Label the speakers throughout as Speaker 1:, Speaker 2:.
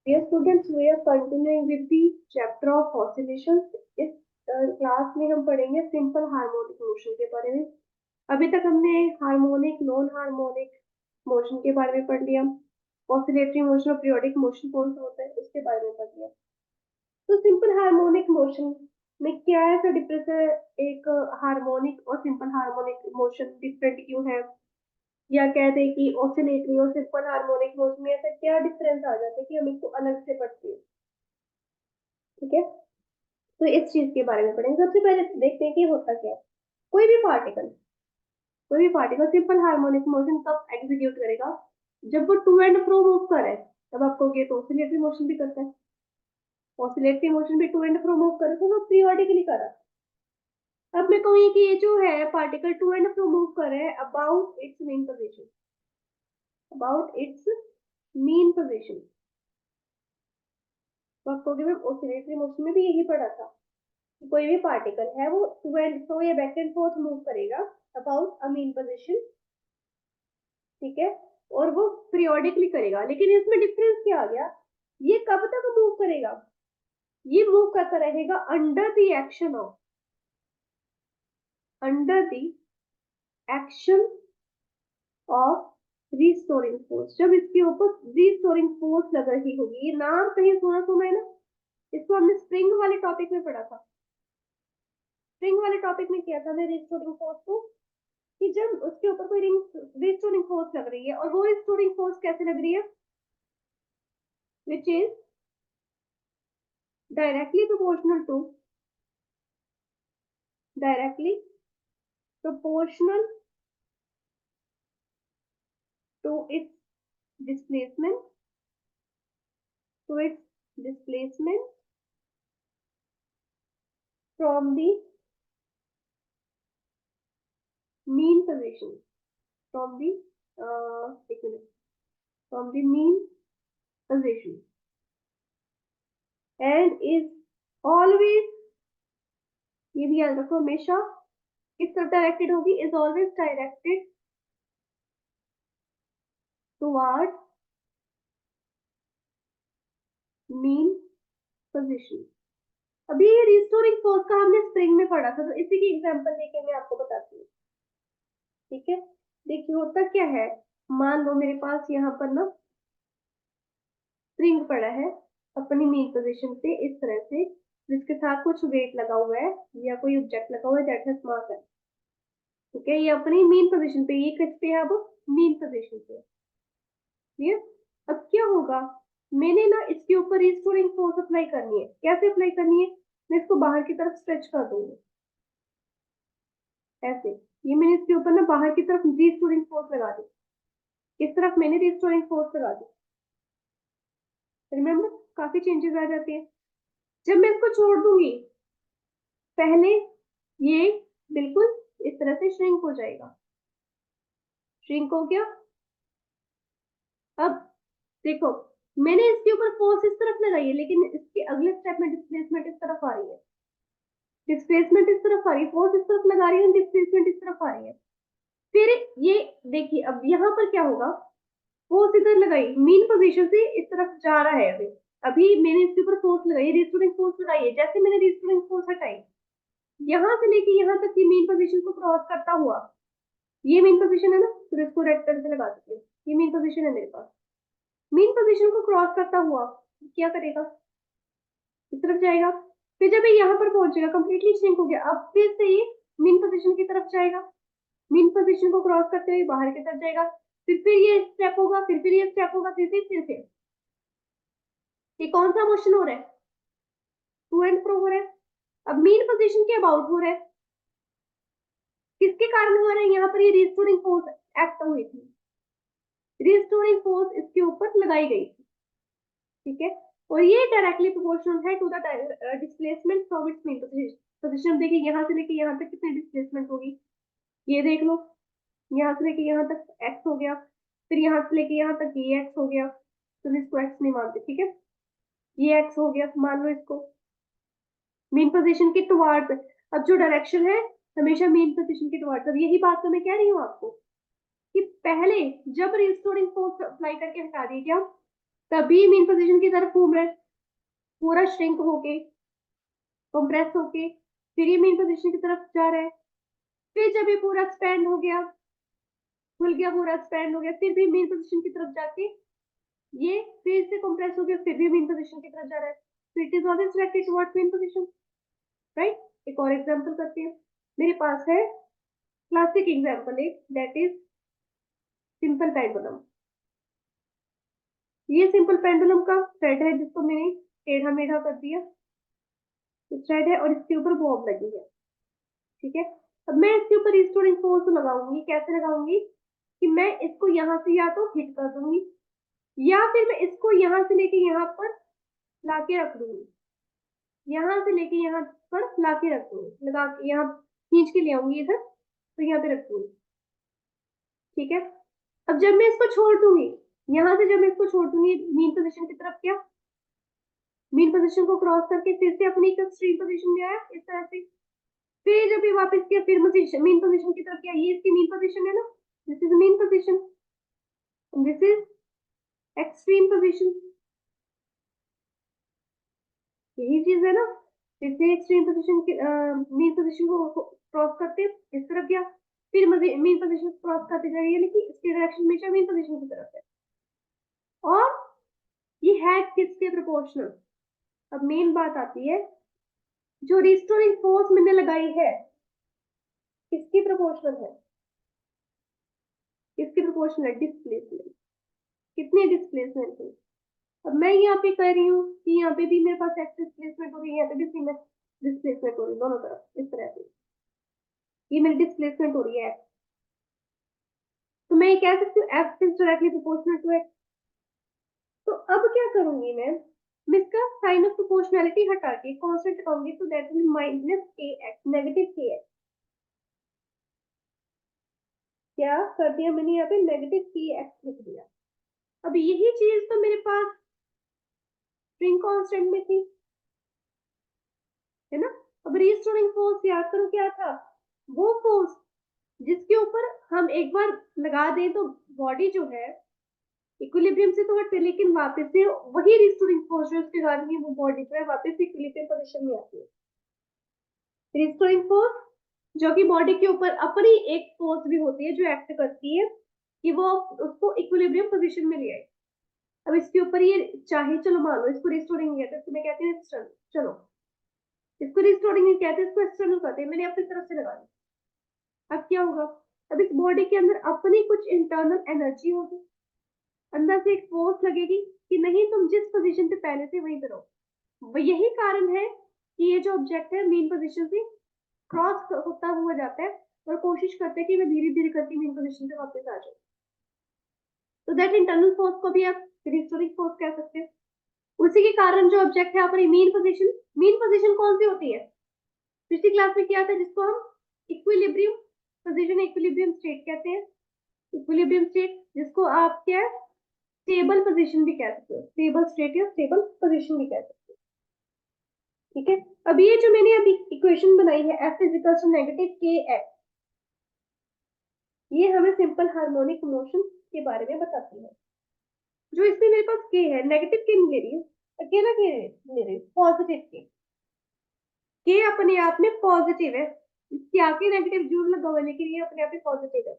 Speaker 1: Dear students, we are continuing with the chapter of oscillations. इस class में हम पढ़ेंगे सिंपल हार्मोनिक मोशन के बारे में। अभी तक हमने हार्मोनिक नॉन हार्मोनिक मोशन के बारे में पढ़ लिया। ऑसिलेटरी मोशन और पीरियोडिक मोशन कौन सा होता है उसके बारे में पढ़ लिया। तो सिंपल हार्मोनिक मोशन में क्या ऐसा डिफरेंस है, एक हार्मोनिक और सिंपल हार्मोनिक मोशन डिफरेंट क्यों है, या कहते हैं कि ऑसिलेटरी और सिंपल हार्मोनिक मोशन में ऐसा क्या डिफरेंस आ जाता है कि हम इसको अलग से पढ़ते हैं। ठीक है, तो इस चीज के बारे में पढ़ेंगे। सबसे पहले देखते हैं कि होता क्या है। कोई भी पार्टिकल कोई भी पार्टिकल सिंपल हार्मोनिक मोशन कब एग्जीक्यूट करेगा, जब वो टू एंड फ्रो मूव करे। तब आप कहोगे तो ऑसिलेटरी मोशन भी करता है, ऑसिलेटरी मोशन भी टू एंड फ्रो मूव करे तो वो पीरियोडिकली कर रहा है। अब मैं कहूंगी कि ये जो है particle to and fro move कर रहा है about its mean position, about its mean position. तो आप कहोगे मैम ऑसिलेटरी मोशन में भी यही पढ़ा था, कोई भी पार्टिकल है वो टू एंड फ्रो या बैक एंड फोर्थ मूव करेगा अबाउट अ मीन पोजीशन। ठीक है, और वो पीरियोडिकली करेगा। लेकिन इसमें डिफरेंस क्या आ गया, ये कब तक मूव करेगा, ये मूव करता रहेगा under the action of, under the action of restoring force. जब इसके ऊपर रिस्टोरिंग फोर्स लग रही होगी, ये नाम कहीं सुना सुना है ना, इसको हमने स्प्रिंग वाले टॉपिक में पढ़ा था। स्प्रिंग वाले टॉपिक में किया था हमने रिस्टोरिंग फोर्स को, कि जब उसके ऊपर कोई रिस्टोरिंग फोर्स लग रही है, और वो रिस्टोरिंग फोर्स कैसे लग रही है, which is directly proportional to, directly proportional to its displacement, to its displacement from the mean position, from the एक minute, from the mean position, and is always, ये भी याद रखो हमेशा, किस तरफ डायरेक्टेड होगी, is always directed towards mean position। अभी रिस्टोरिंग फोर्स का हमने स्प्रिंग में पढ़ा था, तो इसी की एग्जांपल देके मैं आपको बताती हूँ। ठीक है, देखिए होता क्या है, मान लो मेरे पास यहाँ पर ना स्प्रिंग पड़ा है अपनी मेन पोजीशन पे इस तरह से, जिसके साथ कुछ वेट लगा हुआ है या कोई ऑब्जेक्ट लगा हुआ है दैट हैज मास है। ठीक है, ये अपनी मेन पोजीशन पे, ये किस पे है, अब मेन पोजीशन पे। क्लियर। अब क्या होगा, मैंने ना इसके ऊपर रिस्टोरिंग फोर्स अप्लाई करनी है। कैसे अप्लाई करनी है, मैं इसको बाहर की तरफ स्ट्रेच कर दूंगी ऐसे। ये मैंने इसके ऊपर ना बाहर की तरफ रिस्टोरिंग फोर्स लगा दी, इस तरफ मैंने रिस्टोरिंग फोर्स लगा दी। रिमेम्बर, काफी चेंजेस आ जाते हैं। जब मैं इसको छोड़ दूंगी, पहले ये बिल्कुल इस तरह से श्रिंक हो जाएगा, श्रिंक हो गया। अब देखो, मैंने इसके ऊपर फोर्स इस तरफ लगाई है, लेकिन इसके अगले स्टेप में डिस्प्लेसमेंट इस तरफ आ रही है, डिस्प्लेसमेंट इस तरफ आ रही है, फोर्स इस तरफ लगा रही है, डिस्प्लेसमेंट इस तरफ आ रही है। फिर ये देखिए, अब यहाँ पर क्या होगा, फोर्स इधर लगाई, मीन पोजीशन से इस तरफ जा रहा है। अभी अभी मैंने इसके ऊपर फोर्स लगाई, रिस्टोरिंग फोर्स लगाई है। जैसे मैंने रिस्टोरिंग फोर्स हटाई, यहाँ से लेके यहाँ तक की मीन पोजीशन को क्रॉस करता हुआ, ये मेन पोजीशन है ना, तो इसको रेड कलर से लगा देते हैं, ये मेन पोजीशन है मेरे पास। मेन पोजीशन को क्रॉस करता हुआ क्या करेगा, इस तरफ जाएगा। फिर जब ये यहाँ पर पहुंचेगा, कंप्लीटली श्रिंक हो गया, अब फिर से ये मेन पोजीशन की तरफ जाएगा, मेन पोजीशन को क्रॉस करते हुए बाहर की तरफ जाएगा। फिर ये स्टेप होगा, फिर ये स्टेप होगा, फिर ये कौन सा मोशन हो रहा है, टू एंड फ्रो हो रहा है। अब मेन पोजीशन के अबाउट हो रहा है, किसके कारण हो रहा है, यहाँ पर ये रिस्टोरिंग फोर्स एक्ट हुई थी, रिस्टोरिंग फोर्स इसके ऊपर लगाई गई थी। ठीक है, और ये डायरेक्टली प्रोपोर्शनल है to the displacement from its mean position. देखिए यहाँ से लेके यहाँ तक कितनी डिस्प्लेसमेंट होगी, ये देख लो, यहाँ से लेके यहाँ तक एक्स हो गया, फिर यहाँ से लेके यहाँ तक ये एक्स हो गया, तो इसको एक्स नहीं मानते। ठीक है, ये एक्स हो गया, मान लो इसको मेन पोजीशन के टुवार्ड्स। अब जो डायरेक्शन है हमेशा मेन पोजीशन के टुवार्ड्स। अब यही बात तो मैं कह रही हूँ आपको, कि पहले जब रिस्टोरिंग फोर्स अप्लाई करके हटा दिए क्या, तभी मेन पोजीशन की तरफ घूम रहा है, पूरा श्रिंक होके, कंप्रेस होके, फिर ये मेन पोजीशन की तरफ जा रहा है। फिर जब ये पूरा एक्सपेंड हो गया, खुल गया, पूरा एक्सपेंड हो गया, फिर भी मेन पोजीशन की तरफ जाके ये फिर से कंप्रेस हो गया, फिर भी मेन पोजीशन की तरफ जा रहा है। So it is always directed towards main position, right? एक और एग्जांपल करते हैं। मेरे पास है क्लासिक एग्जांपल एक, दैट इज सिंपल पेंडुलम। ये सिंपल पेंडुलम का थ्रेड है जिसको मैंने टेढ़ा मेढ़ा कर दिया, थ्रेड है और इसके ऊपर बॉब लगी है, ठीक है। अब मैं इसके ऊपर रिस्टोरिंग फोर्स लगाऊंगी। कैसे लगाऊंगी कि मैं इसको यहाँ से या तो हिट कर दूंगी, या फिर मैं इसको यहाँ से लेके यहाँ पर लाके रख दूंगी, यहाँ से लेके यहाँ पर लाके रख दूंगी, लगा के यहाँ खींच के ले आऊंगी इधर, तो यहाँ पे रख दूंगी, ठीक है। अब जब मैं इसको छोड़ दूंगी, यहाँ से जब मैं इसको छोड़ दूंगी मीन पोजीशन की तरफ, क्या मीन पोजीशन को क्रॉस करके फिर से अपनी एक्सट्रीम पोजीशन में आया इस तरह से, फिर जब ये वापस किया फिर मीन पोजीशन की तरफ किया, ये इसकी मीन पोजीशन है ना, this is mean position, this is extreme position, यही चीज है ना। फिर से एक्सट्रीम पोजीशन की मीन पोजीशन को क्रॉस करते इस तरफ गया, फिर मीन पोजीशन क्रॉस करते जाइए, लेकिन इसकी डायरेक्शन हमेशा मीन पोजीशन की तरफ है, और ये है किसके प्रोपोर्शनल। अब मेन बात आती है, जो रिस्टोरिंग फोर्स मैंने लगाई है किसकी प्रोपोर्शनल है, किसकी प्रोपोर्शनल है, डिस्प्लेसमेंट, कितनी डिस्प्लेसमेंट है। अब मैं यहाँ पे कह रही हूँ कि यहाँ पे भी मेरे पास एक्स डिस्प्लेसमेंट हो रही है, यहाँ पे भी सी डिस्प्लेसमेंट हो रही है, दोनों तरफ इस तरह से ये मेरी डिस्प्लेसमेंट हो रही है। तो मैं ये कह सकती हूँ F is directly proportional to x. तो अब क्या करूंगी मैं इसका साइन ऑफ प्रोपोर्शनैलिटी हटा के कांस्टेंट लगाऊंगी, तो दैट विल माइनस के एक्स, नेगेटिव के एक्स। क्या कर दिया मैंने यहाँ पे, नेगेटिव के एक्स लिख दिया। अब यही चीज तो मेरे पास स्ट्रिंग कांस्टेंट में थी, है ना। अब रिस्टोरिंग फोर्स याद करो क्या था, वो फोर्स जिसके ऊपर हम एक बार लगा दें तो बॉडी जो है इक्विलिब्रियम से तो हटते, लेकिन वापस से वही रिस्टोरिंग फोर्स जो उसके कारण ही वो बॉडी जो है वापस से इक्विलिब्रियम पोजीशन में आती है। रिस्टोरिंग फोर्स जो कि बॉडी के ऊपर अपनी एक फोर्स भी होती है जो एक्ट करती है कि वो उसको इक्विलिब्रियम पोजीशन में ले आए। अब इसके ऊपर ये चाहे, चलो मान लो इसको रिस्टोरिंग कहते हैं, इसमें कहते हैं एक्सटर्नल, चलो इसको रिस्टोरिंग नहीं कहते, इसको एक्सटर्नल कहते हैं, मैंने अपनी तरफ से लगा दिया। अब क्या होगा, अब इस बॉडी के अंदर अपनी कुछ इंटरनल एनर्जी होगी, अंदर से एक फोर्स लगेगी कि नहीं तुम जिस पोजीशन पे पहले थे वहीं पे रहो। यही कारण है कि ये जो ऑब्जेक्ट है मेन पोजीशन से क्रॉस होता हुआ जाता है और कोशिश करते हैं कि मैं धीरे धीरे करके मेन पोजीशन पे वापस आ जाऊं। तो दैट इंटरनल फोर्स को भी आप रिस्टोरिंग फोर्स कह सकते हैं। उसी के कारण जो ऑब्जेक्ट है अपनी मेन पोजीशन कौन सी होती है, पिछली क्लास में किया था, जिसको हम इक्विलिब्रियम पोजीशन, इक्विलिब्रियम स्टेट कहते हैं। इक्विलिब्रियम स्टेट जिसको आप क्या स्टेबल पोजीशन भी कह सकते हो, स्टेबल स्टेट या स्टेबल पोजीशन भी कह सकते हो, ठीक है। अब ये जो मैंने अभी इक्वेशन बनाई है F is equal to negative k x, ये हमें सिंपल हार्मोनिक मोशन के बारे में बताती है। जो इसमें मेरे पास के है, नेगेटिव के नहीं ले रही हूँ, अकेला के ले रही हूँ, पॉजिटिव के अपने आप में पॉजिटिव है, इसके आगे नेगेटिव जरूर लगा हुआ है, लेकिन ये अपने आप में पॉजिटिव है।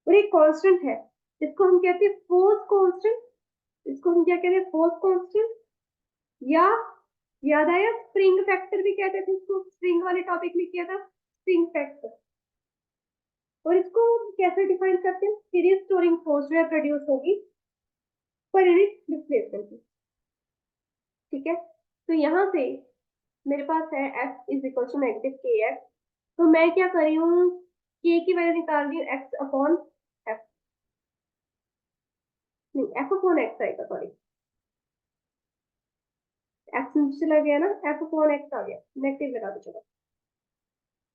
Speaker 1: और एक कांस्टेंट है, इसको हम कहते हैं फोर्स कांस्टेंट, इसको हम क्या कहते हैं, फोर्स कांस्टेंट, या याद आया स्प्रिंग फैक्टर भी कहते थे इसको, स्प्रिंग वाले टॉपिक में किया था स्प्रिंग फैक्टर। और इसको कैसे डिफाइन करते हैं, सीरीज स्टोरिंग फोर्स जो है प्रोड्यूस होगी पर यूनिट डिस्प्लेसमेंट की, ठीक है। तो यहाँ से मेरे पास है F is equal to negative k x, तो मैं क्या कर रही हूँ, के की वैल्यू निकाल रही हूँ एक्स अपॉन एफ, नहीं एफ अपॉन एक्स आएगा, सॉरी एक्स चला गया ना, एफ अपॉन एक्स आ गया, नेगेटिव लगा दो चलो।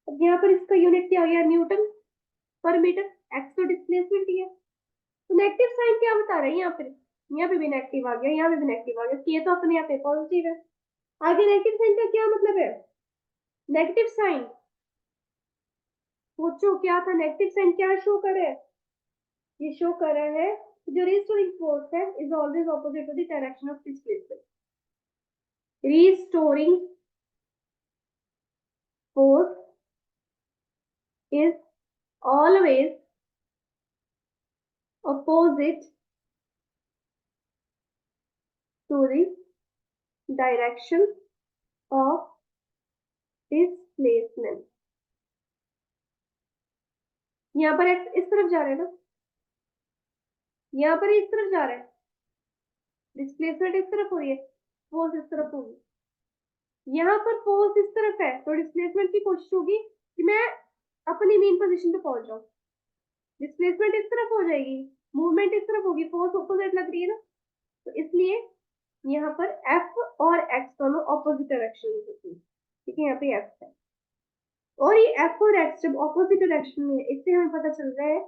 Speaker 1: अब यहाँ पर इसका यूनिट क्या आ गया, न्यूटन पर मीटर, एक्स तो डिस्प्लेसमेंट ही है, तो नेगेटिव साइन क्या बता रहा है यहाँ पे भी नेगेटिव आ गया, यहाँ पे भी नेगेटिव आ गया, के तो अपने यहाँ पे पॉजिटिव है। आगे नेगेटिव साइन का क्या मतलब है, नेगेटिव साइन सोचो क्या था, नेगेटिव साइन क्या शो कर रहा है, ये शो कर रहा है जो रीस्टोरिंग फोर्स है is always opposite to the direction of displacement. Restoring force is always opposite to the direction of displacement. यहाँ पर x इस तरफ जा रहा है ना, यहाँ पर इस तरफ जा रहा है, डिस्प्लेसमेंट इस तरफ हो रही है, फोर्स इस तरफ होगी. यहाँ पर फोर्स इस तरफ है तो डिस्प्लेसमेंट की कोशिश होगी कि मैं अपनी मेन पोजीशन पे पहुंच जाऊं. डिस्प्लेसमेंट इस तरफ हो जाएगी, मूवमेंट इस तरफ होगी, फोर्स ऑपोजिट लग रही है ना, तो इसलिए यहाँ पर F और X दोनों ऑपोजिट डायरेक्शन में होती है. ठीक है, यहाँ पे F है और ये F और X जब ऑपोजिट डायरेक्शन में है, इससे हमें पता चल रहा है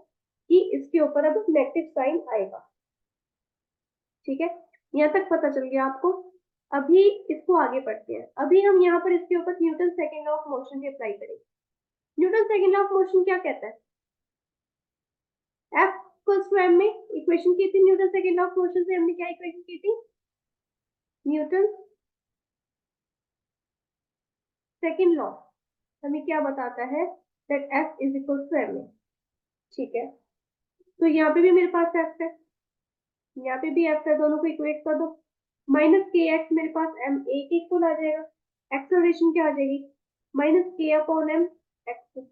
Speaker 1: कि इसके ऊपर अब नेगेटिव साइन आएगा. ठीक है, यहाँ तक पता चल गया आपको. अभी इसको आगे पढ़ते हैं. अभी हम यहाँ पर इसके ऊपर Newton second law of motion भी अप्लाई करेंगे. Newton second law of motion क्या कहता है? F इक्वल्स टू m में इक्वेशन की थी Newton second law of motion से. हमने क्या इक्वेशन की थी? न्यूटन सेकंड लॉ हमें क्या बताता है? That F is equal to m. ठीक है, तो यहाँ पे भी मेरे पास F है, यहाँ पे भी F है, दोनों को इक्वेट कर दो. माइनस के एक्स मेरे पास m a के इक्वल आ जाएगा. एक्सेलरेशन क्या आ जाएगी? माइनस के अपॉन m x.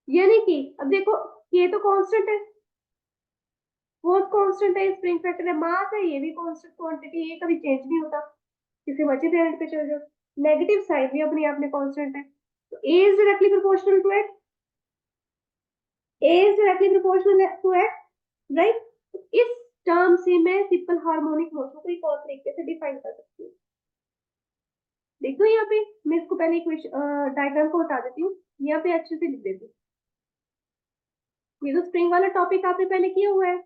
Speaker 1: यानी कि अब देखो ये तो कांस्टेंट है, फोर्स कांस्टेंट है, स्प्रिंग फैक्टर है, मास है, ये भी कांस्टेंट क्वांटिटी, ये कभी चेंज नहीं होता. किसी बचे पॉइंट पे चल जाओ. नेगेटिव साइन भी अपने आप में कांस्टेंट है, तो a is directly proportional to x. a is directly proportional to x, right. इस टर्म से मैं सिंपल हार्मोनिक मोशन को एक और तरीके से डिफाइन कर सकती हूँ. देखो यहाँ पे मैं इसको पहले इक्वेशन डायग्राम को हटा देती हूँ, यहाँ पे अच्छे से लिख देती हूँ. ये तो स्प्रिंग वाला टॉपिक आपने पहले किया हुआ है,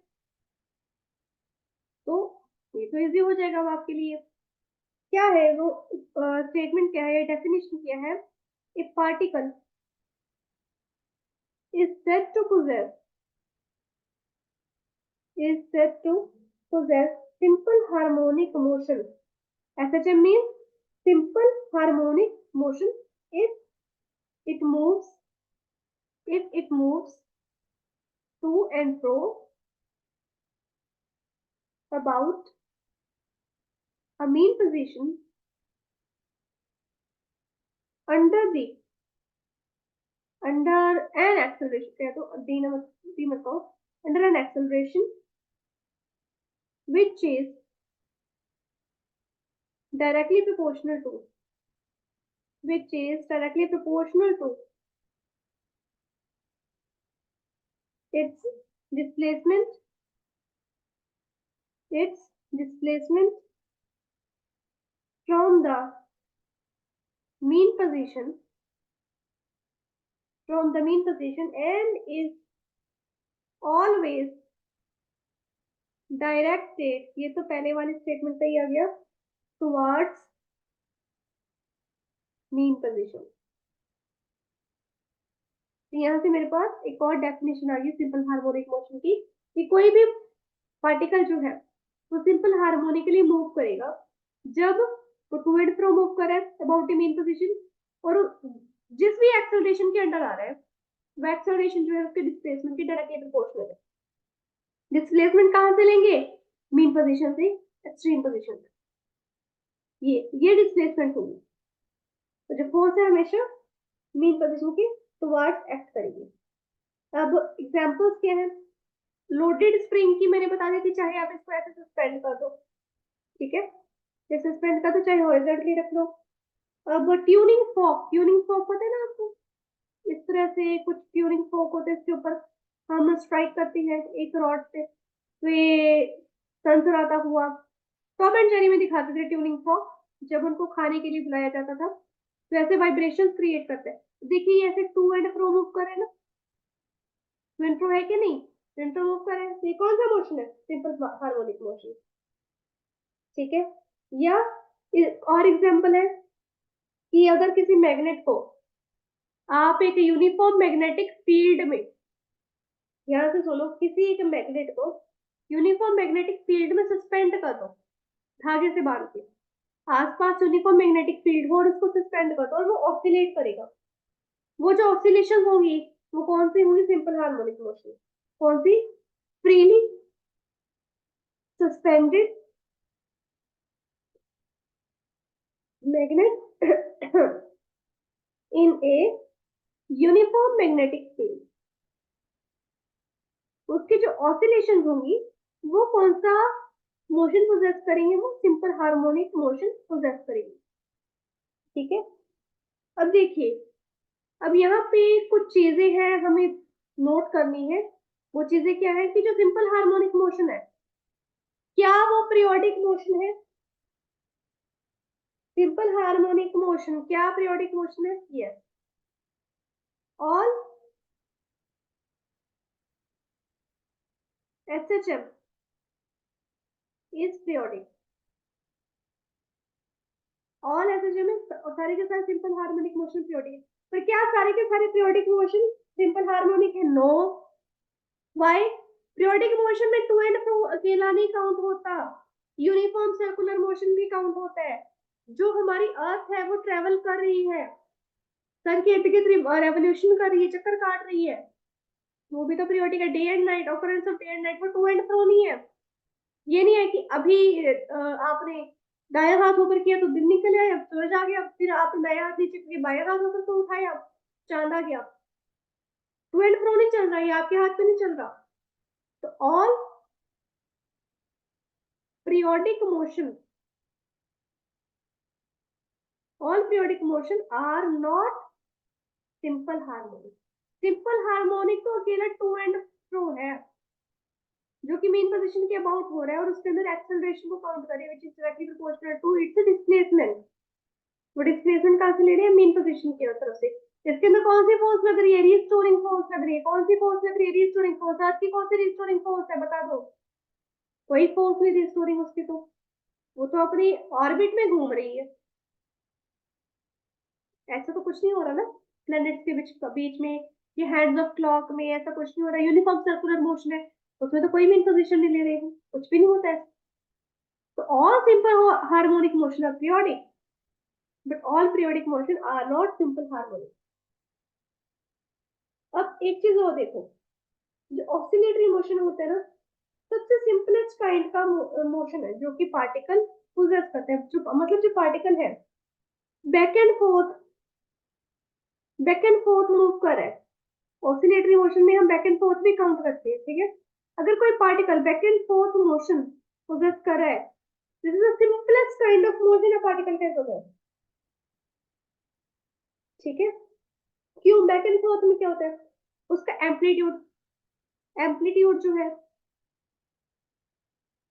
Speaker 1: तो ये तो इजी हो जाएगा अब आपके लिए. क्या है वो स्टेटमेंट, क्या है डेफिनेशन, क्या है? ए particle is said to possess simple harmonic motion. SHM means simple harmonic motion if it moves to and fro about a mean position under an acceleration. क्या तो डी मत कहो, under an acceleration which is directly proportional to its displacement from the mean position and is always directed, ये तो पहले वाले statement पे ही आ गया, towards mean position. तो यहाँ से मेरे पास एक और डेफिनेशन आ गई सिंपल हार्मोनिक मोशन की, कि कोई भी पार्टिकल जो है वो सिंपल हार्मोनिकली मूव करेगा जब वो टू एंड फ्रो मूव करे अबाउट द मीन पोजीशन, और जिस भी एक्सेलरेशन के अंडर आ रहा है वो एक्सेलरेशन जो है उसके डिस्प्लेसमेंट के डायरेक्टली प्रोपोर्शनल है. डिस्प्लेसमेंट कहां से लेंगे? मीन पोजीशन से एक्सट्रीम पोजीशन तक. ये डिस्प्लेसमेंट होगी. तो जो फोर्स है हमेशा मीन पोजीशन के टुवर्ड्स एक्ट करेगी. अब एग्जांपल्स क्या है? लोडेड स्प्रिंग की मैंने बता दी थी, चाहे आप इसको ऐसे सस्पेंड कर दो, ठीक है, जैसे सस्पेंड कर दो, चाहे हॉरिजॉन्टली रख लो. अब ट्यूनिंग फॉक पता है ना आपको? इस तरह से कुछ ट्यूनिंग फॉक होते हैं, इसके ऊपर हम स्ट्राइक करते हैं एक रॉड से, तो ये सनसनाता हुआ टॉम एंड जेरी में दिखाते थे ट्यूनिंग फॉक. जब उनको खाने के लिए बुलाया जाता था तो ऐसे वाइब्रेशंस क्रिएट करते हैं. देखिए ऐसे टू एंड फ्रो मूव कर रहे हैं ना, टू एंड फ्रो है कि नहीं? टू एंड फ्रो मूव कर रहे हैं, ये कौन सा मोशन है? Simple harmonic motion. ठीक है, या और एग्जांपल है कि अगर किसी मैग्नेट को आप एक यूनिफॉर्म मैग्नेटिक फील्ड में ध्यान से सुनो, किसी एक मैग्नेट को यूनिफॉर्म मैग्नेटिक फील्ड में सस्पेंड कर दो धागे से बांध के, आसपास यूनिफॉर्म मैग्नेटिक फील्ड हो और उसको सस्पेंड कर दो और वो ऑसिलेट करेगा। वो जो ऑसिलेशन होंगी वो कौन सी होंगी? Simple harmonic motion. कौन सी? Freely suspended magnet in a uniform magnetic field. उसकी जो ऑसिलेशन होंगी वो कौन सा मोशन पोजेस करेंगे? वो सिंपल हार्मोनिक मोशन पोजेस करेंगे। ठीक है, अब देखिए, अब यहाँ पे कुछ चीजें हैं हमें नोट करनी है। वो चीजें क्या है कि जो सिंपल हार्मोनिक मोशन है, क्या वो पीरियोडिक मोशन है? सिंपल हार्मोनिक मोशन क्या पीरियोडिक मोशन है? Yes. All SHM is periodic. All SHM में सारे के सारे सिंपल हार्मोनिक मोशन पीरियोडिक है। पर क्या सारे के सारे पीरियोडिक मोशन सिंपल हार्मोनिक है? नो। वाई? पीरियोडिक मोशन में टू एंड फ्रो अकेला नहीं काउंट होता, यूनिफॉर्म सर्कुलर मोशन भी काउंट होता है। जो हमारी अर्थ है वो ट्रेवल कर रही है, सन के इर्द गिर्द रेवोल्यूशन कर रही है, चक्कर काट रही है, वो भी तो पीरियोडिक है। Day and night, occurrence of day and night, वो टू एंड फ्रो नहीं है। ये नहीं है कि अभी आपने दाया हाथ ऊपर किया तो दिन निकल आया, अब सूरज आ गया, फिर आप दाया हाथ नीचे करके बाया हाथ ऊपर तो उठाया, चांद आ गया। टू एंड फ्रो नहीं चल रहा है, आपके हाथ पे नहीं चल रहा। तो all periodic motion, all periodic motion are not simple harmonic। Simple harmonic तो अकेला टू एंड फ्रो है, जो कि मेन पोजीशन के अबाउट हो रहा है और उसके अंदर एक्सेलरेशन को काउंट करें which is directly proportional to its displacement. वो डिस्प्लेसमेंट कहां से ले रहे हैं? मेन पोजीशन की तरफ से। इसके अंदर कौन सी फोर्स लग रही है? रीस्टोरिंग फोर्स लग रही है। कौन सी फोर्स लग रही है? Restoring force. आज की कौन सी रीस्टोरिंग फोर्स है बता दो? कोई फोर्स नहीं रीस्टोरिंग उसकी, तो वो तो अपनी ऑर्बिट में घूम रही है। ऐसा तो कुछ नहीं हो रहा ना प्लैनेट्स के बीच में, ये हैंड्स ऑफ क्लॉक में ऐसा कुछ नहीं हो रहा। यूनिफॉर्म सर्कुलर मोशन है, उसमें तो कोई भी पोजीशन नहीं ले रहे हैं, कुछ भी नहीं होता है। तो all simple harmonic motion are periodic, but all periodic motion are not simple harmonic. अब एक चीज और देखो, जो ऑसिलेटरी मोशन होता है ना, सबसे सिंपलेस्ट काइंड का मोशन है जो कि पार्टिकल पोजेस करते हैं, जो मतलब जो पार्टिकल है back and forth, back and forth move कर रहा है। ऑसिलेटरी मोशन में हम बैक एंड फोर्थ भी काउंट करते हैं। ठीक है, अगर कोई particle back and forth motion possess कर रहा है, this is the simplest kind of motion a particle can possess. ठीक है, क्यों? बैक एंड फोर्थ में क्या होता है? उसका एम्पलीट्यूड, एम्पलीट्यूड जो है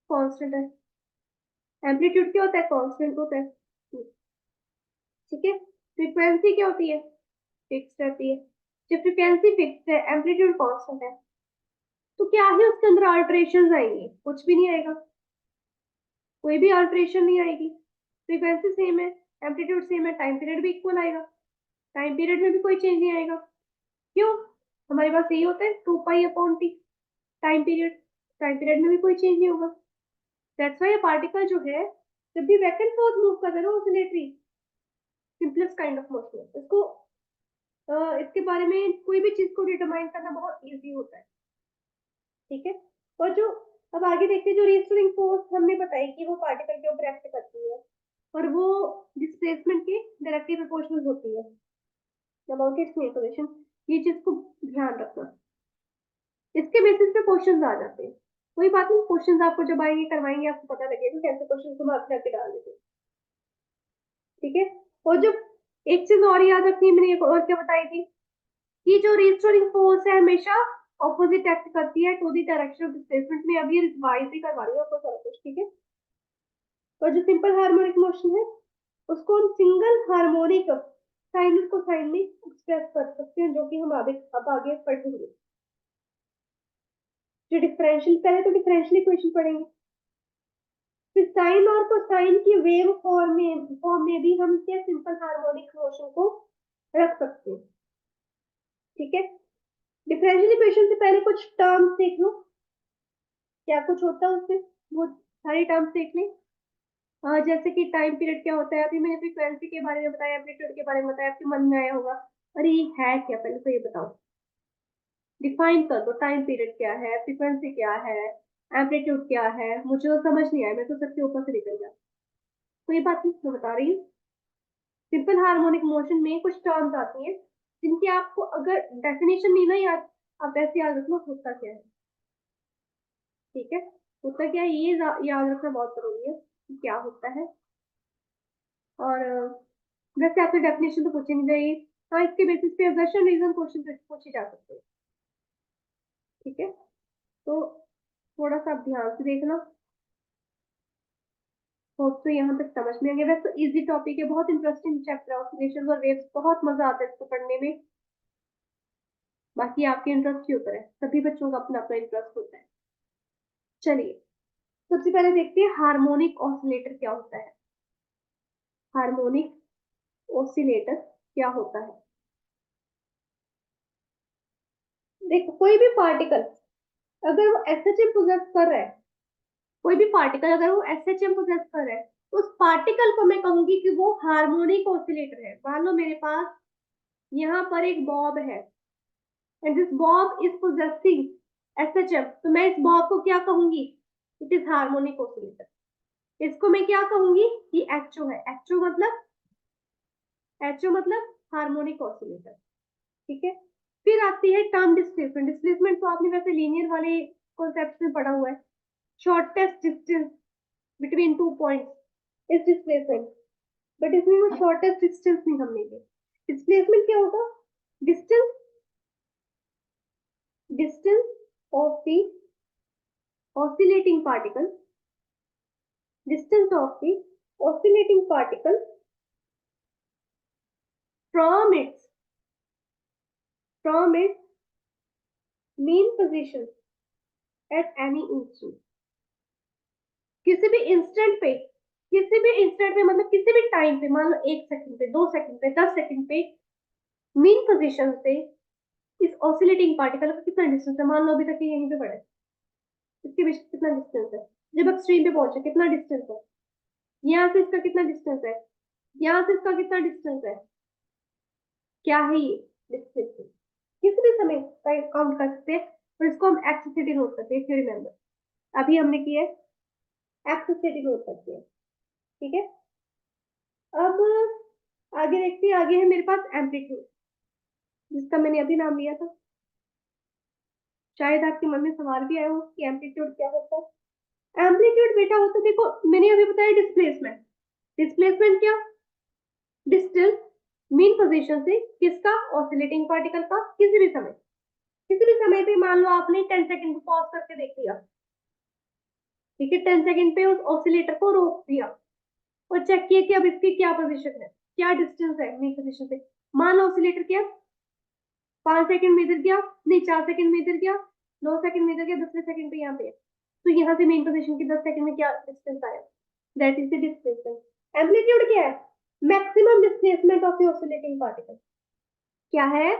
Speaker 1: कांस्टेंट है। एम्पलीट्यूड क्या होता है? कांस्टेंट होता है। ठीक है, फ्रीक्वेंसी क्या होती है? फिक्स रहती है। जब फ्रीक्वेंसी फिक्स है, एम्पलीट्यूड कांस्टेंट है, तो क्या है उसके अंदर अल्टरेशन आएंगे? कुछ भी नहीं आएगा, कोई भी अल्टरेशन नहीं आएगी। फ्रीक्वेंसी सेम है, एम्पलीट्यूड सेम है, टाइम पीरियड भी इक्वल आएगा, टाइम पीरियड में भी कोई चेंज नहीं आएगा। क्यों? हमारे पास यही होता है 2 pi upon T time period, time period में भी कोई चेंज नहीं होगा। दैट्स व्हाई पार्टिकल जो है जब भी बैक एंड फोर्थ मूव कर रहे हो, oscillatory simplest kind of motion है। इसको इसके बारे में कोई भी चीज को डिटरमाइन करना बहुत इजी होता है। ठीक है, और जो अब आगे देखते हैं, जो रीस्टोरिंग फोर्स हमने बताई कि वो पार्टिकल के ऊपर एक्ट करती है और वो डिस्प्लेसमेंट के डायरेक्टली प्रोपोर्शनल होती है अबाउट इट्स मेन पोजीशन। ये चीज को ध्यान रखना, इसके बेसिस पे क्वेश्चंस आ जाते हैं। कोई बात नहीं, क्वेश्चंस आपको जब आएंगे करवाएंगे आपको पता लगेगा कैसे क्वेश्चन को मार्क करके डाल देते हैं। ठीक है, और जो एक चीज और याद रखनी है, मैंने एक और क्या बताई थी कि जो रीस्टोरिंग फोर्स है हमेशा ऑपोजिट एक्ट करती है to the direction of displacement में। अभी रिवाइज ही करवा रही हूँ आपको सारा कुछ। ठीक है, और जो सिंपल हार्मोनिक मोशन है उसको हम सिंगल हार्मोनिक साइन और कोसाइन में एक्सप्रेस कर सकते हैं, जो कि हम अब आगे पढ़ेंगे। जो डिफरेंशियल, पहले तो डिफरेंशियल इक्वेशन पढ़ेंगे, फिर साइन और कोसाइन की वेव फॉर्म में भी हम क्या सिंपल हार्मोनिक मोशन को रख सकते हैं। ठीक है, डिफरेंशियल इक्वेशन से पहले कुछ टर्म्स देख लो, क्या कुछ होता है उसमें, बहुत सारी टर्म्स देख लें। जैसे कि टाइम पीरियड क्या होता है, अभी मैंने फ्रीक्वेंसी के बारे में बताया, एम्पलीट्यूड के बारे में बताया, आपके मन में आया होगा अरे ये है क्या, पहले तो ये बताओ, डिफाइन कर दो, टाइम पीरियड क्या है, फ्रीक्वेंसी क्या है, एम्पलीट्यूड क्या है। मुझे तो समझ नहीं आया, मैं तो सबके ऊपर से निकल गया। कोई बात नहीं, मैं बता रही हूँ। सिंपल हार्मोनिक मोशन में कुछ टर्म्स आती हैं जिनकी आपको अगर डेफिनेशन नहीं ना याद, आप ऐसे याद रखना होता क्या है। ठीक है, होता क्या है ये याद रखना बहुत जरूरी है कि क्या होता है। और वैसे आपसे डेफिनेशन तो पूछी नहीं जाएगी, हाँ इसके बेसिस पे क्वेश्चन रीजन क्वेश्चन पूछे जा सकते हैं। ठीक है, तो थोड़ा सा आप ध्यान से देखना। होप तो यहाँ तक समझ में आ गया। वैसे तो इजी टॉपिक है, बहुत इंटरेस्टिंग चैप्टर है ऑसिलेशंस और वेव्स, बहुत मजा आता है इसको पढ़ने में। बाकी आपके इंटरेस्ट के ऊपर है, सभी बच्चों का अपना अपना इंटरेस्ट होता है। चलिए, सबसे पहले देखते हैं हार्मोनिक ऑसिलेटर क्या होता है। हार्मोनिक ऑसिलेटर क्या होता है। देखो, कोई भी पार्टिकल अगर वो एसएचएम पोजेस कर रहा है, कोई भी पार्टिकल अगर वो एसएचएम पोजेस कर रहा है, तो उस पार्टिकल को मैं कहूंगी कि वो हार्मोनिक ऑसिलेटर है। मान लो मेरे पास यहाँ पर एक बॉब है and this Bob is possessing SHM, तो मैं इस बॉब को क्या कहूंगी, इट इज हार्मोनिक ऑसिलेटर। इसको मैं क्या कहूंगी, कि एचओ है। एचओ मतलब हार्मोनिक ऑसिलेटर। ठीक है, फिर आती है टर्म डिस्प्लेसमेंट। डिस्प्लेसमेंट तो आपने वैसे लीनियर वाले कॉन्सेप्ट में पढ़ा हुआ है, shortest distance between two points is displacement. But इसमें वो शॉर्टेस्ट डिस्टेंस नहीं हम लेंगे। डिस्प्लेसमेंट क्या होगा, distance distance of the oscillating particle, distance of the oscillating particle from its mean position at any instant। किसी भी इंस्टेंट पे, किसी भी इंस्टेंट पे मतलब किसी भी टाइम पे, मान लो 1 सेकंड पे, 2 सेकंड पे, 10 सेकंड पे, मीन पोजीशन से इस ऑसिलेटिंग पार्टिकल का कितना डिस्टेंस है। मान लो अभी तक ये यहीं पे पड़ा है, इसके बीच कितना डिस्टेंस है, जब एक्सट्रीम पे पहुंचे कितना डिस्टेंस है, यहाँ से इसका कितना डिस्टेंस है, यहाँ से इसका कितना डिस्टेंस है, क्या है ये डिस्टेंस। किसी भी समय का काउंट कर सकते हैं और इसको हम एक्स से डिनोट करते हैं, रिमेंबर अभी हमने किया है, एक्स से डिनोट करते हैं। ठीक है, अब आगे देखते हैं, आगे है मेरे पास एम्पलीट्यूड, जिसका मैंने अभी नाम लिया था। शायद आपके मन में सवाल भी आया हो कि एम्पलीट्यूड क्या होता है। एम्पलीट्यूड बेटा होता है, देखो मैंने अभी बताया डिस्प्लेसमेंट। डिस्प्लेसमेंट क्या, डिस्टेंस मीन पोजीशन से किसका, ऑसिलेटिंग पार्टिकल का, किसी भी समय पे मान लो आपने 10 सेकंड पॉज करके देख लिया। ठीक है, 10 सेकंड पे उस ऑसिलेटर को रोक दिया और चेक किया कि अब इसकी क्या पोजीशन है, क्या डिस्टेंस है मीन पोजीशन से। मान लो ऑसिलेटर क्या 5 सेकंड में इधर गया, नहीं 4 सेकंड में इधर गया, 9 सेकंड में इधर गया, 10वें सेकंड पे यहाँ पे है। तो यहाँ से मेन पोजीशन की 10 सेकंड में क्या डिस्टेंस आया, that is the displacement. Amplitude क्या है, maximum displacement of the oscillating particle. क्या है,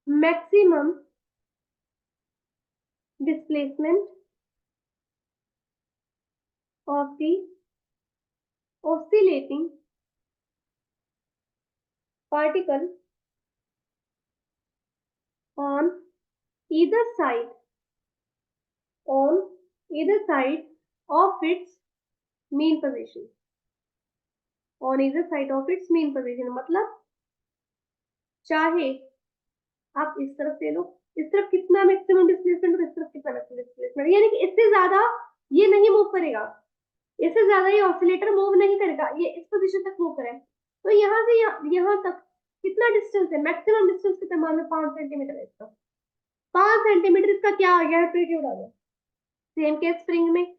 Speaker 1: maximum displacement of the oscillating particle on either side on either side of its mean position। on either side of its mean position मतलब चाहे आप इस तरफ ले लो, इस तरफ कितना मैक्सिमम डिस्प्लेसमेंट और इस तरफ कितना मैक्सिमम डिस्प्लेसमेंट, यानी कि इससे ज्यादा ये नहीं मूव करेगा, इससे ज्यादा ये ऑसिलेटर मूव नहीं करेगा, ये इस पोजीशन तक मूव करे। तो यहाँ से यहाँ तक कितना डिस्टेंस है, मैक्सिमम डिस्टेंस कितना, मान लो 5 सेंटीमीटर है इसका, 5 सेंटीमीटर इसका क्या आ गया, एम्पलीट्यूड आ गया। सेम केस स्प्रिंग में,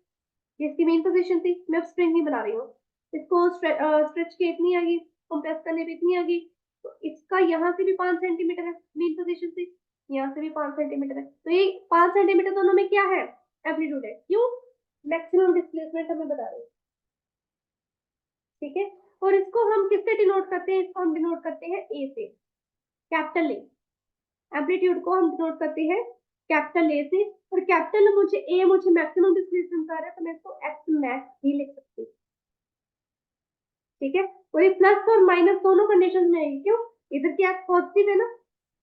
Speaker 1: इसकी मेन पोजीशन थी, मैं अब स्प्रिंग नहीं बना रही हूँ, इसको स्ट्रेच के इतनी आ गई, कंप्रेस करने पे इतनी आ गई, तो इसका यहाँ से भी 5 सेंटीमीटर है मेन पोजीशन से, यहाँ से भी 5 सेंटीमीटर है, तो ये 5 सेंटीमीटर दोनों में क्या है, एम्पलीट्यूड है। क्यों, मैक्सिमम डिस्प्लेसमेंट हमें बता रहे हैं। ठीक है, और इसको हम किससे डिनोट करते हैं, इसको हम डिनोट करते हैं ए से, कैपिटल ए। एम्पलीट्यूड को हम डिनोट करते हैं कैपिटल ए से, और कैपिटल मुझे मैक्सिमम डिस्प्लेसमेंट कर रहा है तो मैं इसको एक्स मैक्स ही लिख सकती हूँ। ठीक है, और ये प्लस और माइनस दोनों कंडीशन में है। क्यों? इधर की एक्स पॉजिटिव है ना,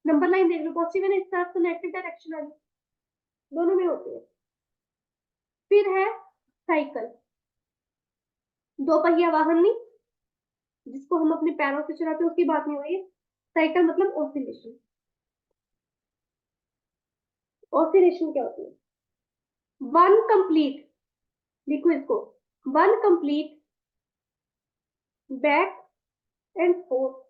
Speaker 1: नंबर लाइन देख लो पॉजिटिव है ना, इस तरफ तो नेगेटिव डायरेक्शन आ गई, दोनों में होती है। फिर है साइकिल, दो पहिया वाहन नहीं, जिसको हम अपने पैरों से चलाते हैं उसकी बात नहीं हो रही है। साइकिल मतलब ऑसिलेशन। ऑसिलेशन क्या होती है? वन कंप्लीट, लिखो इसको, one complete back and forth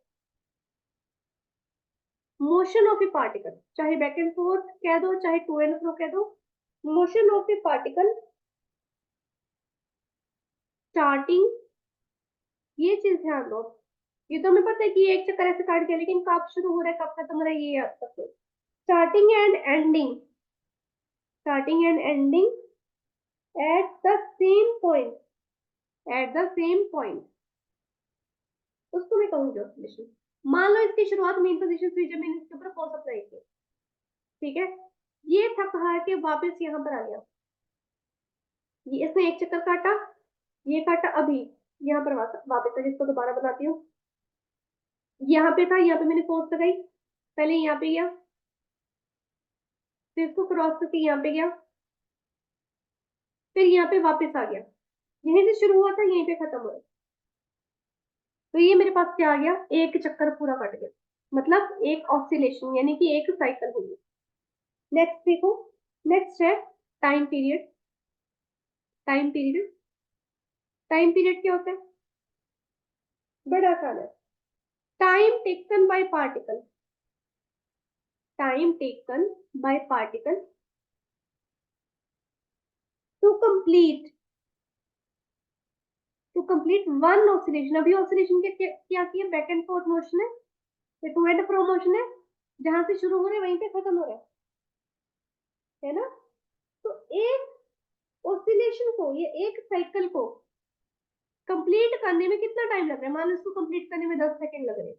Speaker 1: motion of A particle, चाहे बैक एंड फोर्थ कह दो चाहे टू एंड फ्रो कह दो, motion of A particle starting, ये चीज ध्यान दो। ये तो हमें पता है कि एक चक्कर ऐसे काट गया, लेकिन कब शुरू हो रहा है कब खत्म हो रहा है ये याद रखो। Starting and ending, starting and ending at the same point, at the same point, उसको मैं कहूंगी ऑसिलेशन। मान लो इसकी शुरुआत मेन पोजीशन से जब मैंने इसके ऊपर फोर्स अप्लाई किया, ठीक है, ये थक हार के वापस यहाँ पर आ गया, ये इसने एक चक्कर काटा, ये काटा, अभी यहाँ पर वापस है, इसको दोबारा बनाती हूँ। यहाँ पे था, यहाँ पे मैंने फोर्स लगाई, पहले यहाँ पे गया, फिर इसको क्रॉस करके यहाँ पे गया, फिर यहाँ पे वापस आ गया, यहीं से शुरू हुआ था यहीं पे खत्म हुआ। तो ये मेरे पास क्या आ गया, एक चक्कर पूरा कट गया, मतलब एक ऑसिलेशन यानी कि एक साइकिल हुई। नेक्स्ट देखो, नेक्स्ट है time period. Time period, time period क्या होता है? बड़ा आसान है, time taken by particle, time taken by particle to complete, to complete one oscillation. अभी ऑसिलेशन के क्या किया, बैक एंड फोर्थ मोशन है, ये टू एंड फ्रो मोशन है, जहां से शुरू हो रहे वहीं पे खत्म हो रहा है ना। तो एक ऑसिलेशन को, ये एक साइकिल को कंप्लीट करने में कितना टाइम लग रहा है? मान लो इसको कंप्लीट करने में 10 सेकंड लग रहे हैं,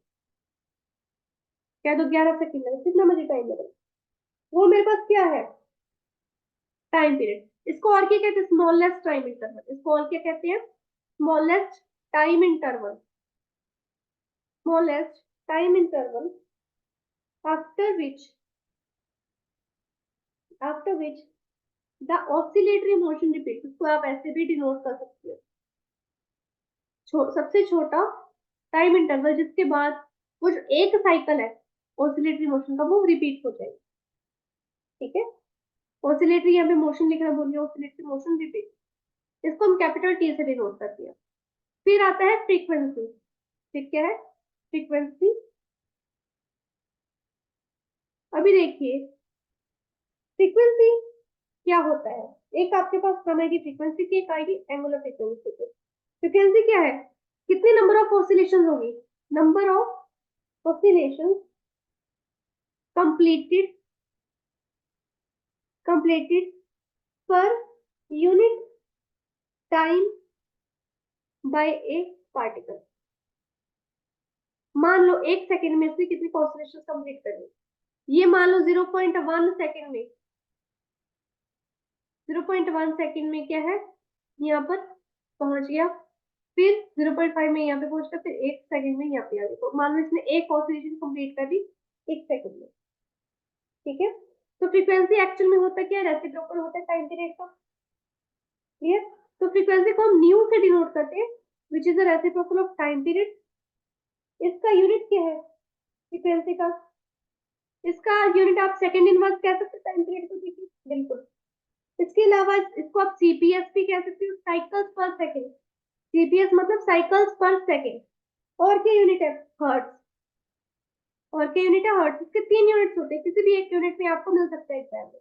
Speaker 1: कह दो 11 सेकंड लग रहे, कितना मुझे टाइम लग रहा है? वो मेरे पास क्या है, टाइम पीरियड। इसको और क्या कहते हैं? Smallest time interval. इसको और क्या कहते हैं? Smallest time interval, smallest time interval after which, after which the oscillatory motion repeat. इसको आप ऐसे भी डिनोट कर सकते हो, सबसे छोटा टाइम इंटरवल जिसके बाद वो जो एक साइकिल है ऑसिलेटरी मोशन का वो रिपीट हो जाएगी। ठीक है, ऑसिलेटरी यहाँ पे मोशन लिखना भूल गया, ऑसिलेटरी मोशन रिपीट, इसको हम कैपिटल टी से डिनोट करते हैं। फिर आता है फ्रीक्वेंसी। फिर क्या है? फ्रीक्वेंसी। अभी देखिए फ्रीक्वेंसी क्या होता है, एक आपके पास समय की फ्रीक्वेंसी की, एक आएगी एंगुलर फ्रीक्वेंसी की। फ्रीक्वेंसी क्या है? कितने नंबर ऑफ ऑसिलेशन होगी, number of oscillation completed, completed per unit time by a particle. मान लो एक सेकंड में से कितनी ऑसिलेशन कंप्लीट करनी, ये मान लो 0.1 सेकंड में, 0.1 सेकंड में क्या है, यहाँ पर पहुंच गया, फिर 0.5 में यहाँ पे पहुंच गया, फिर एक सेकंड में यहाँ पे आ गया। तो मान लो इसने एक ऑसिलेशन कंप्लीट कर दी एक सेकंड में। ठीक है, तो फ्रीक्वेंसी एक्चुअल में होता क्या है, रेसिप्रोकल होता है टाइम पीरियड का। क्लियर? तो फ्रीक्वेंसी को हम न्यू से डिनोट करते हैं, which is the reciprocal of time period. इसका यूनिट क्या है फ्रीक्वेंसी का? इसका यूनिट आप सेकंड इनवर्स कह सकते हैं टाइम पीरियड को। देखिए बिल्कुल, इसके अलावा इसको आप सीपीएस भी कह सकते हो, साइकिल्स पर सेकंड। सीपीएस मतलब साइकिल्स पर सेकंड। और क्या यूनिट है? हर्ट्ज। और क्या यूनिट है? हर्ट्ज। इसके 3 यूनिट्स होते हैं, किसी भी एक यूनिट में आपको मिल सकता है एग्जाम में।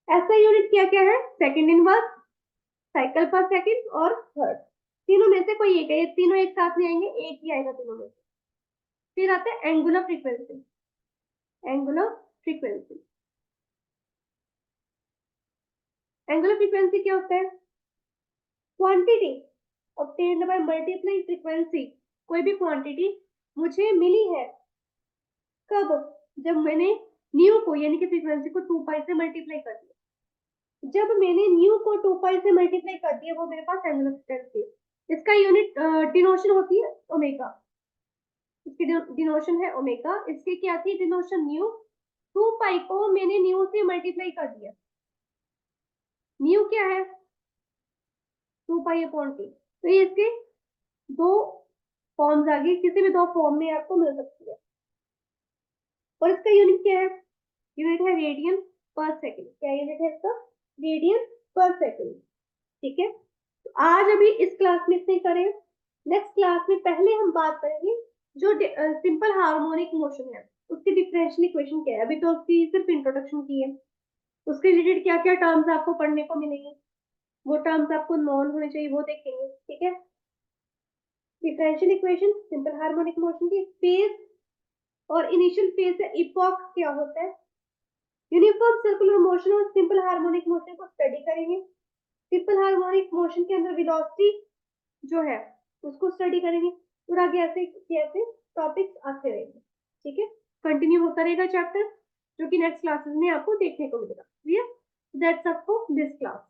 Speaker 1: ऐसा यूनिट क्या क्या है? सेकंड इनवर्स, साइकिल पर सेकंड और हर्ट्ज। तीनों में से कोई एक है, ये तीनों एक साथ नहीं आएंगे, एक ही आएगा तीनों में से। फिर आते हैं angular frequency. Angular frequency, angular frequency क्या होता है? Quantity obtained by multiplying frequency। कोई भी क्वांटिटी मुझे मिली है, कब? जब मैंने न्यू को यानी कि फ्रीक्वेंसी को 2 पाई से मल्टीप्लाई कर दिया, जब मैंने न्यू को 2 पाई से मल्टीप्लाई कर दिया, वो मेरे पास एंगुलर फ्रीक्वेंसी है। इसका यूनिट डिनोशन होती है ओमेगा, इसकी डिनोशन है ओमेगा। इसकी क्या थी डिनोशन न्यू, 2 पाई को मैंने न्यू से मल्टीप्लाई कर दिया, न्यू क्या है 2 पाई अपॉन टी। तो ये इसके दो फॉर्म्स आ गई, किसी भी दो फॉर्म में आपको मिल सकती है। और इसका यूनिट क्या है, यूनिट है रेडियन पर सेकेंड। क्या यूनिट है इसका, रेडियन पर सेकेंड। ठीक है, तो आज अभी इस क्लास में इतने करें। नेक्स्ट क्लास में पहले हम बात करेंगे जो सिंपल हार्मोनिक मोशन है उसकी डिफरेंशियल इक्वेशन क्या है। अभी तो उसकी सिर्फ इंट्रोडक्शन की है, उसके रिलेटेड क्या क्या टर्म्स आपको पढ़ने को मिलेंगे, वो टर्म्स आपको नॉन होने चाहिए, वो देखेंगे। ठीक है, differential equation, simple harmonic motion की फेज और इनिशियल फेज से इपॉक क्या होता है, यूनिफॉर्म सर्कुलर मोशन और सिंपल हार्मोनिक मोशन को स्टडी करेंगे। सिंपल हार्मोनिक मोशन के अंदर वेलोसिटी जो है उसको स्टडी करेंगे। और आगे ऐसे कैसे टॉपिक्स आते रहेंगे। ठीक है, कंटिन्यू होता रहेगा चैप्टर, जो कि नेक्स्ट क्लासेस में आपको देखने को मिलेगा। Clear, that's up for this class.